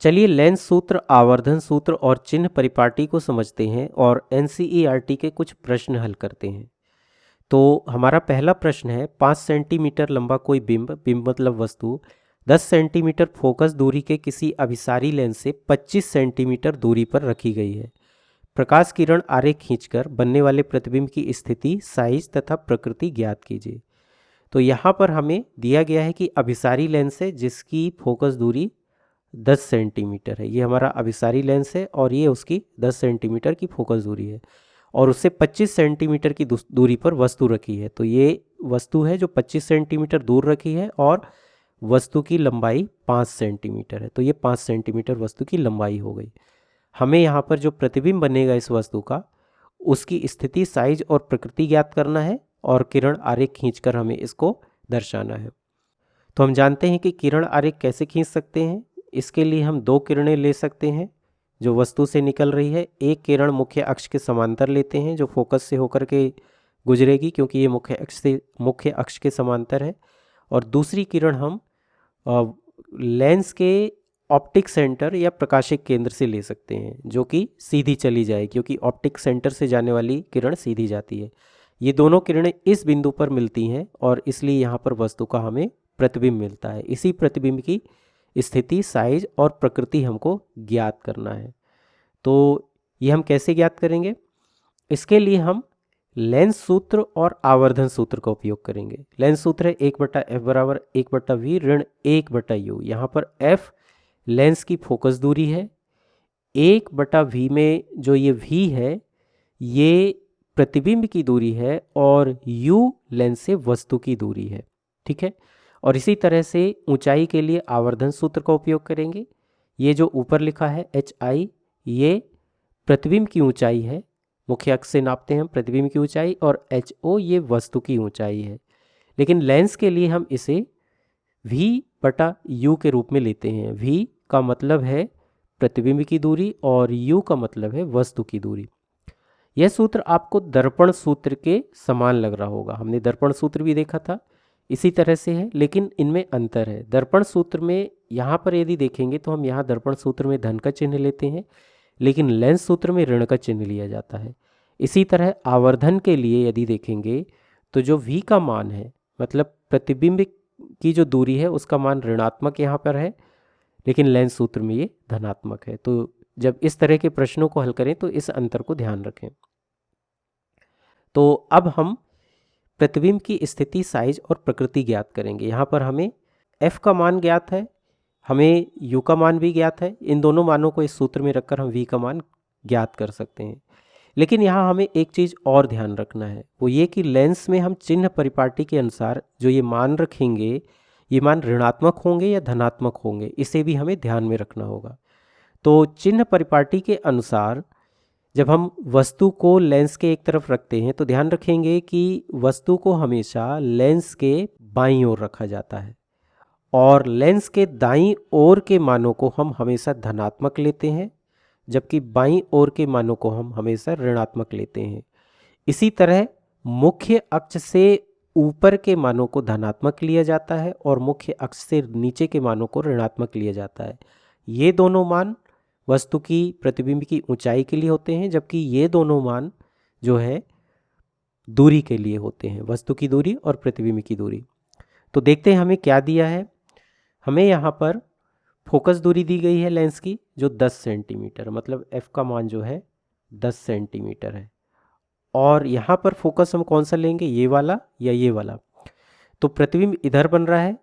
चलिए लेंस सूत्र, आवर्धन सूत्र और चिन्ह परिपाटी को समझते हैं और एनसीईआरटी के कुछ प्रश्न हल करते हैं। तो हमारा पहला प्रश्न है, 5 सेंटीमीटर लंबा कोई बिंब, बिंब मतलब वस्तु, 10 सेंटीमीटर फोकस दूरी के किसी अभिसारी लेंस से 25 सेंटीमीटर दूरी पर रखी गई है। प्रकाश किरण आरेख खींचकर बनने वाले प्रतिबिंब की स्थिति, साइज तथा प्रकृति ज्ञात कीजिए। तो यहाँ पर हमें दिया गया है कि अभिसारी लेंस है जिसकी फोकस दूरी 10 सेंटीमीटर है। ये हमारा अभिसारी लेंस है और ये उसकी 10 सेंटीमीटर की फोकस दूरी है और उससे 25 सेंटीमीटर की दूरी पर वस्तु रखी है। तो ये वस्तु है जो 25 सेंटीमीटर दूर रखी है और वस्तु की लंबाई 5 सेंटीमीटर है। तो ये 5 सेंटीमीटर वस्तु की लंबाई हो गई। हमें यहाँ पर जो प्रतिबिंब बनेगा इस वस्तु का, उसकी स्थिति, साइज और प्रकृति ज्ञात करना है और किरण आरेख खींचकर हमें इसको दर्शाना है। तो हम जानते हैं कि किरण आरेख कैसे खींच सकते हैं। इसके लिए हम दो किरणें ले सकते हैं जो वस्तु से निकल रही है। एक किरण मुख्य अक्ष के समांतर लेते हैं जो फोकस से होकर के गुजरेगी क्योंकि ये मुख्य अक्ष के समांतर है। और दूसरी किरण हम लेंस के ऑप्टिक सेंटर या प्रकाशिक केंद्र से ले सकते हैं जो कि सीधी चली जाए, क्योंकि ऑप्टिक सेंटर से जाने वाली किरण सीधी जाती है। ये दोनों किरणें इस बिंदु पर मिलती हैं और इसलिए यहाँ पर वस्तु का हमें प्रतिबिंब मिलता है। इसी प्रतिबिंब की स्थिति, साइज और प्रकृति हमको ज्ञात करना है। तो ये हम कैसे ज्ञात करेंगे? इसके लिए हम लेंस सूत्र और आवर्धन सूत्र का उपयोग करेंगे। लेंस सूत्र है 1/f बराबर 1/v ऋण 1/u। यहाँ पर f लेंस की फोकस दूरी है, 1/v में जो ये v है ये प्रतिबिंब की दूरी है और u लेंस से वस्तु की दूरी है। ठीक है। और इसी तरह से ऊंचाई के लिए आवर्धन सूत्र का उपयोग करेंगे। ये जो ऊपर लिखा है hi, ये प्रतिबिंब की ऊंचाई है, मुख्य अक्ष से नापते हैं हम प्रतिबिंब की ऊंचाई, और ho ये वस्तु की ऊंचाई है। लेकिन लेंस के लिए हम इसे v/u के रूप में लेते हैं। v का मतलब है प्रतिबिंब की दूरी और u का मतलब है वस्तु की दूरी। यह सूत्र आपको दर्पण सूत्र के समान लग रहा होगा। हमने दर्पण सूत्र भी देखा था, इसी तरह से है, लेकिन इनमें अंतर है। दर्पण सूत्र में यहाँ पर यदि देखेंगे तो हम यहाँ दर्पण सूत्र में धन का चिन्ह लेते हैं, लेकिन लेंस सूत्र में ऋण का चिन्ह लिया जाता है। इसी तरह आवर्धन के लिए यदि देखेंगे तो जो v का मान है, मतलब प्रतिबिंब की जो दूरी है, उसका मान ऋणात्मक यहाँ पर है, लेकिन लेंस सूत्र में ये धनात्मक है। तो जब इस तरह के प्रश्नों को हल करें तो इस अंतर को ध्यान रखें। तो अब हम प्रतिबिंब की स्थिति, साइज और प्रकृति ज्ञात करेंगे। यहाँ पर हमें f का मान ज्ञात है, हमें u का मान भी ज्ञात है। इन दोनों मानों को इस सूत्र में रखकर हम v का मान ज्ञात कर सकते हैं। लेकिन यहाँ हमें एक चीज़ और ध्यान रखना है, वो ये कि लेंस में हम चिन्ह परिपाटी के अनुसार जो ये मान रखेंगे, ये मान ऋणात्मक होंगे या धनात्मक होंगे, इसे भी हमें ध्यान में रखना होगा। तो चिन्ह परिपाटी के अनुसार जब हम वस्तु को लेंस के एक तरफ रखते हैं तो ध्यान रखेंगे कि वस्तु को हमेशा लेंस के बाईं ओर रखा जाता है और लेंस के दाईं ओर के मानों को हम हमेशा धनात्मक लेते हैं, जबकि बाईं ओर के मानों को हम हमेशा ऋणात्मक लेते हैं। इसी तरह मुख्य अक्ष से ऊपर के मानों को धनात्मक लिया जाता है और मुख्य अक्ष से नीचे के मानों को ऋणात्मक लिया जाता है। ये दोनों मान वस्तु की प्रतिबिंब की ऊंचाई के लिए होते हैं, जबकि ये दोनों मान जो है दूरी के लिए होते हैं, वस्तु की दूरी और प्रतिबिंब की दूरी। तो देखते हैं हमें क्या दिया है। हमें यहाँ पर फोकस दूरी दी गई है लेंस की जो 10 सेंटीमीटर, मतलब f का मान जो है 10 सेंटीमीटर है। और यहाँ पर फोकस हम कौन सा लेंगे, ये वाला या ये वाला? तो प्रतिबिंब इधर बन रहा है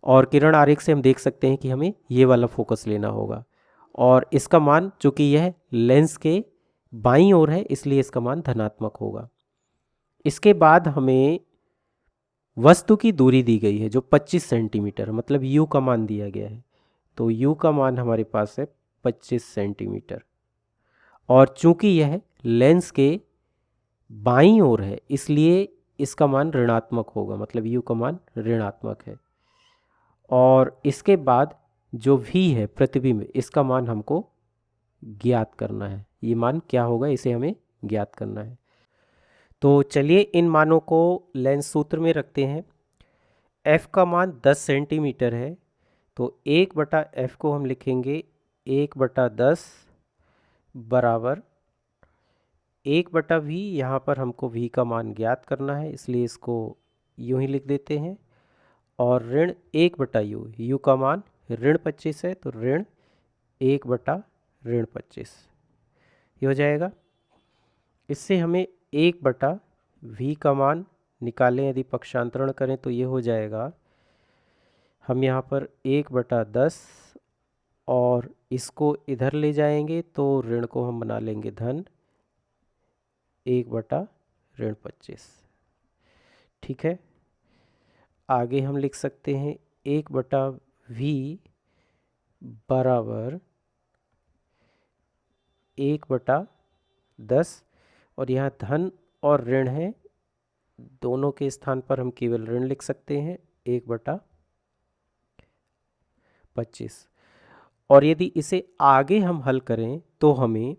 और किरण आरेख से हम देख सकते हैं कि हमें ये वाला फोकस लेना होगा और इसका मान, चूँकि यह लेंस के बाईं ओर है इसलिए इसका मान धनात्मक होगा। इसके बाद हमें वस्तु की दूरी दी गई है जो 25 सेंटीमीटर, मतलब u का मान दिया गया है। तो u का मान हमारे पास है 25 सेंटीमीटर और चूंकि यह लेंस के बाईं ओर है इसलिए इसका मान ऋणात्मक होगा, मतलब u का मान ऋणात्मक है। और इसके बाद जो v है प्रतिबिंब, इसका मान हमको ज्ञात करना है। ये मान क्या होगा, इसे हमें ज्ञात करना है। तो चलिए इन मानों को लेंस सूत्र में रखते हैं। f का मान 10 सेंटीमीटर है तो 1/f को हम लिखेंगे 1/10 बराबर 1/v। यहाँ पर हमको v का मान ज्ञात करना है, इसलिए इसको यूं ही लिख देते हैं। और ऋण 1/u, u का मान ऋण 25 है, तो ऋण 1/25 ये हो जाएगा। इससे हमें 1/v का मान निकालें, यदि पक्षांतरण करें तो ये हो जाएगा, हम यहाँ पर 1/10 और इसको इधर ले जाएंगे तो ऋण को हम बना लेंगे धन 1/25। ठीक है, आगे हम लिख सकते हैं 1/v बराबर 1/10, और यहाँ धन और ऋण है, दोनों के स्थान पर हम केवल ऋण लिख सकते हैं 1/25। और यदि इसे आगे हम हल करें तो हमें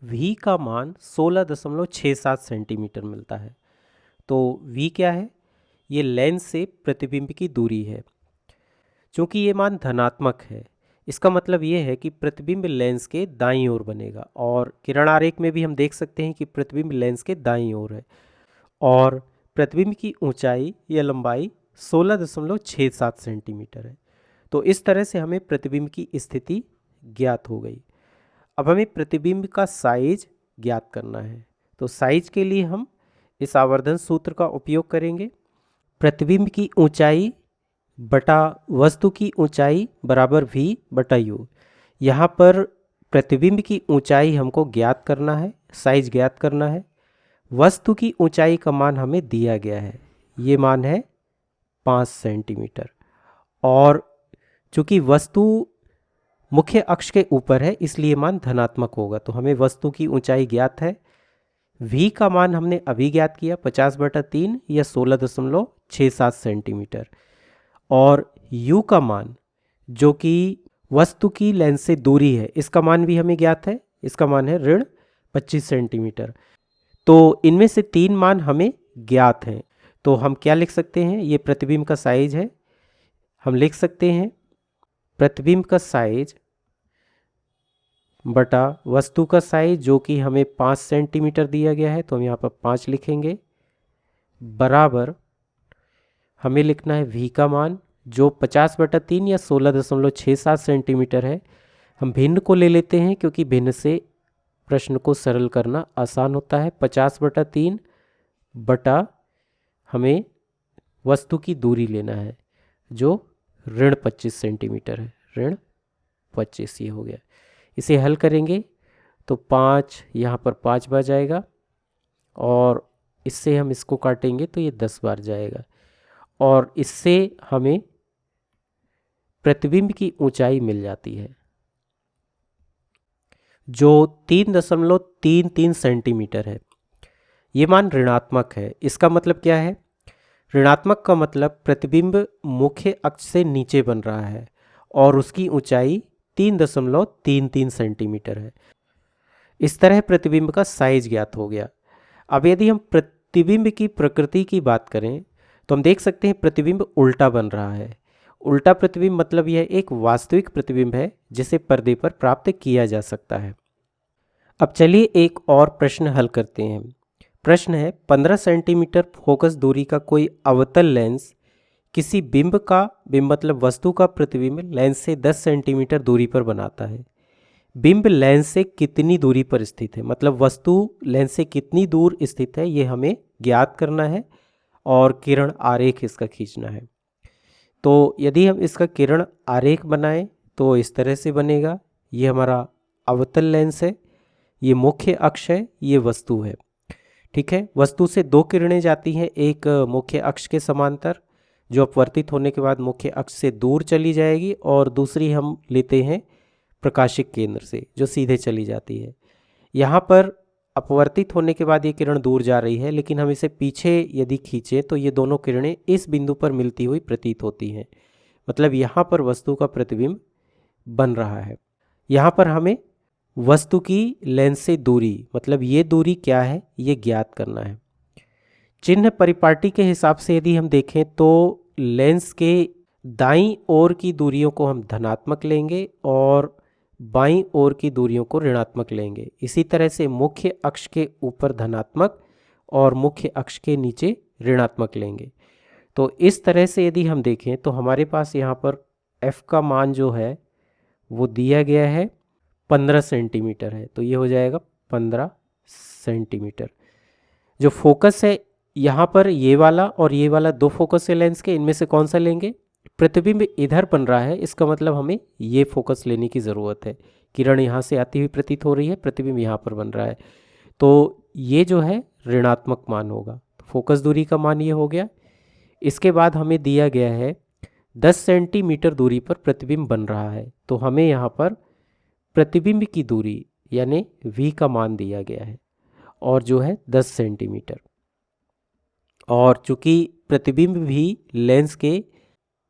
v का मान 16.67 सेंटीमीटर मिलता है। तो v क्या है? ये लेंस से प्रतिबिंब की दूरी है। चूँकि ये मान धनात्मक है, इसका मतलब ये है कि प्रतिबिंब लेंस के दाईं ओर बनेगा, और किरण आरेख में भी हम देख सकते हैं कि प्रतिबिंब लेंस के दाईं ओर है, और प्रतिबिंब की ऊंचाई या लंबाई 16.67 सेंटीमीटर है। तो इस तरह से हमें प्रतिबिंब की स्थिति ज्ञात हो गई। अब हमें प्रतिबिंब का साइज ज्ञात करना है, तो साइज के लिए हम इस आवर्धन सूत्र का उपयोग करेंगे। प्रतिबिंब की ऊंचाई बटा वस्तु की ऊंचाई बराबर v/u। यहाँ पर प्रतिबिंब की ऊंचाई हमको ज्ञात करना है, साइज ज्ञात करना है। वस्तु की ऊंचाई का मान हमें दिया गया है, ये मान है 5 सेंटीमीटर, और चूँकि वस्तु मुख्य अक्ष के ऊपर है इसलिए मान धनात्मक होगा। तो हमें वस्तु की ऊंचाई ज्ञात है, v का मान हमने अभी ज्ञात किया 50/3 या 16.67 सेंटीमीटर, और u का मान जो कि वस्तु की लेंस से दूरी है, इसका मान भी हमें ज्ञात है, इसका मान है ऋण 25 सेंटीमीटर। तो इनमें से 3 मान हमें ज्ञात हैं, तो हम क्या लिख सकते हैं? ये प्रतिबिंब का साइज है, हम लिख सकते हैं प्रतिबिंब का साइज बटा वस्तु का साइज जो कि हमें 5 सेंटीमीटर दिया गया है, तो हम यहाँ पर 5 लिखेंगे, बराबर हमें लिखना है v का मान जो 50/3 या 16.67 सेंटीमीटर है। हम भिन्न को ले लेते हैं क्योंकि भिन्न से प्रश्न को सरल करना आसान होता है। 50/3 बटा हमें वस्तु की दूरी लेना है जो ऋण 25 सेंटीमीटर है, ऋण 25 ये हो गया। इसे हल करेंगे तो 5 यहाँ पर 5 बार जाएगा, और इससे हम इसको काटेंगे तो ये 10 बार जाएगा, और इससे हमें प्रतिबिंब की ऊंचाई मिल जाती है जो 3.33 सेंटीमीटर है। ये मान ऋणात्मक है। इसका मतलब क्या है? ऋणात्मक का मतलब प्रतिबिंब मुख्य अक्ष से नीचे बन रहा है और उसकी ऊंचाई 3.33 सेंटीमीटर है। इस तरह प्रतिबिंब का साइज ज्ञात हो गया। अब यदि हम प्रतिबिंब की प्रकृति की बात करें तो हम देख सकते हैं प्रतिबिंब उल्टा बन रहा है। उल्टा प्रतिबिंब मतलब यह एक वास्तविक प्रतिबिंब है जिसे पर्दे पर प्राप्त किया जा सकता है। अब चलिए एक और प्रश्न हल करते हैं। प्रश्न है 15 सेंटीमीटर फोकस दूरी का कोई अवतल लेंस किसी बिंब मतलब वस्तु का प्रतिबिंब लेंस से 10 सेंटीमीटर दूरी पर बनाता है। बिंब लेंस से कितनी दूरी पर स्थित है, मतलब वस्तु लेंस से कितनी दूर स्थित है, ये हमें ज्ञात करना है और किरण आरेख इसका खींचना है। तो यदि हम इसका किरण आरेख बनाएं तो इस तरह से बनेगा। ये हमारा अवतल लेंस है, ये मुख्य अक्ष है, ये वस्तु है। ठीक है, वस्तु से 2 किरणें जाती हैं, एक मुख्य अक्ष के समांतर जो अपवर्तित होने के बाद मुख्य अक्ष से दूर चली जाएगी, और दूसरी हम लेते हैं प्रकाशिक केंद्र से जो सीधे चली जाती है। यहाँ पर अपवर्तित होने के बाद ये किरण दूर जा रही है, लेकिन हम इसे पीछे यदि खींचे तो ये दोनों किरणें इस बिंदु पर मिलती हुई प्रतीत होती हैं, मतलब यहाँ पर वस्तु का प्रतिबिंब बन रहा है। यहाँ पर हमें वस्तु की लेंस से दूरी, मतलब ये दूरी क्या है, ये ज्ञात करना है। चिन्ह परिपाटी के हिसाब से यदि हम देखें तो लेंस के दाईं ओर की दूरियों को हम धनात्मक लेंगे और बाईं ओर की दूरियों को ऋणात्मक लेंगे। इसी तरह से मुख्य अक्ष के ऊपर धनात्मक और मुख्य अक्ष के नीचे ऋणात्मक लेंगे। तो इस तरह से यदि हम देखें तो हमारे पास यहाँ पर f का मान जो है वो दिया गया है 15 सेंटीमीटर है, तो ये हो जाएगा 15 सेंटीमीटर। जो फोकस है यहाँ पर ये वाला और ये वाला दो फोकस है लेंस के, इनमें से कौन सा लेंगे? प्रतिबिंब इधर बन रहा है, इसका मतलब हमें ये फोकस लेने की ज़रूरत है। किरण यहाँ से आती हुई प्रतीत हो रही है, प्रतिबिंब यहाँ पर बन रहा है, तो ये जो है ऋणात्मक मान होगा। तो फोकस दूरी का मान ये हो गया। इसके बाद हमें दिया गया है 10 सेंटीमीटर दूरी पर प्रतिबिंब बन रहा है, तो हमें यहाँ पर प्रतिबिंब की दूरी यानी v का मान दिया गया है और जो है 10 सेंटीमीटर। और चूंकि प्रतिबिंब भी लेंस के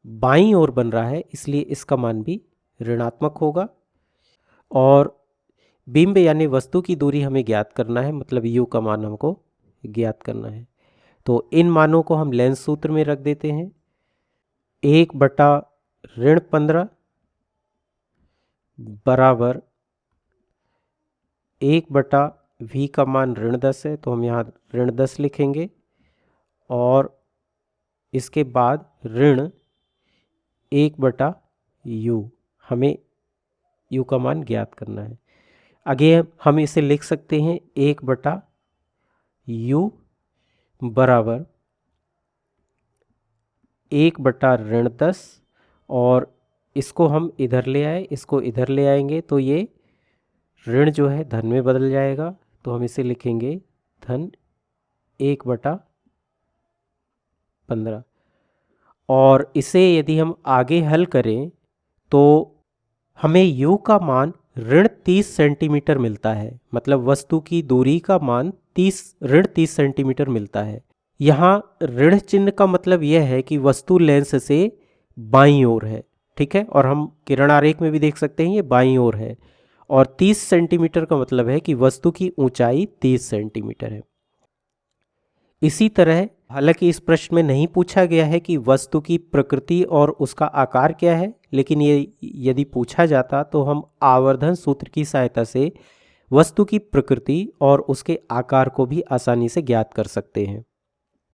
बाईं ओर बन रहा है इसलिए इसका मान भी ऋणात्मक होगा। और बिंब यानी वस्तु की दूरी हमें ज्ञात करना है, मतलब u का मान हमको ज्ञात करना है। तो इन मानों को हम लेंस सूत्र में रख देते हैं। 1/-15 बराबर 1/v का मान -10 है, तो हम यहाँ -10 लिखेंगे और इसके बाद ऋण 1/u, हमें u का मान ज्ञात करना है। आगे हम इसे लिख सकते हैं 1/u बराबर 1/10 और इसको हम इधर ले आए, इसको इधर ले आएंगे तो ये ऋण जो है धन में बदल जाएगा, तो हम इसे लिखेंगे धन 1/15। और इसे यदि हम आगे हल करें तो हमें u का मान ऋण 30 सेंटीमीटर मिलता है, मतलब वस्तु की दूरी का मान ऋण 30 सेंटीमीटर मिलता है। यहाँ ऋण चिन्ह का मतलब यह है कि वस्तु लेंस से बाईं ओर है, ठीक है, और हम किरण आरेख में भी देख सकते हैं ये बाईं ओर है। और 30 सेंटीमीटर का मतलब है कि वस्तु की ऊंचाई 30 सेंटीमीटर है। इसी तरह हालांकि इस प्रश्न में नहीं पूछा गया है कि वस्तु की प्रकृति और उसका आकार क्या है, लेकिन ये यदि पूछा जाता तो हम आवर्धन सूत्र की सहायता से वस्तु की प्रकृति और उसके आकार को भी आसानी से ज्ञात कर सकते हैं।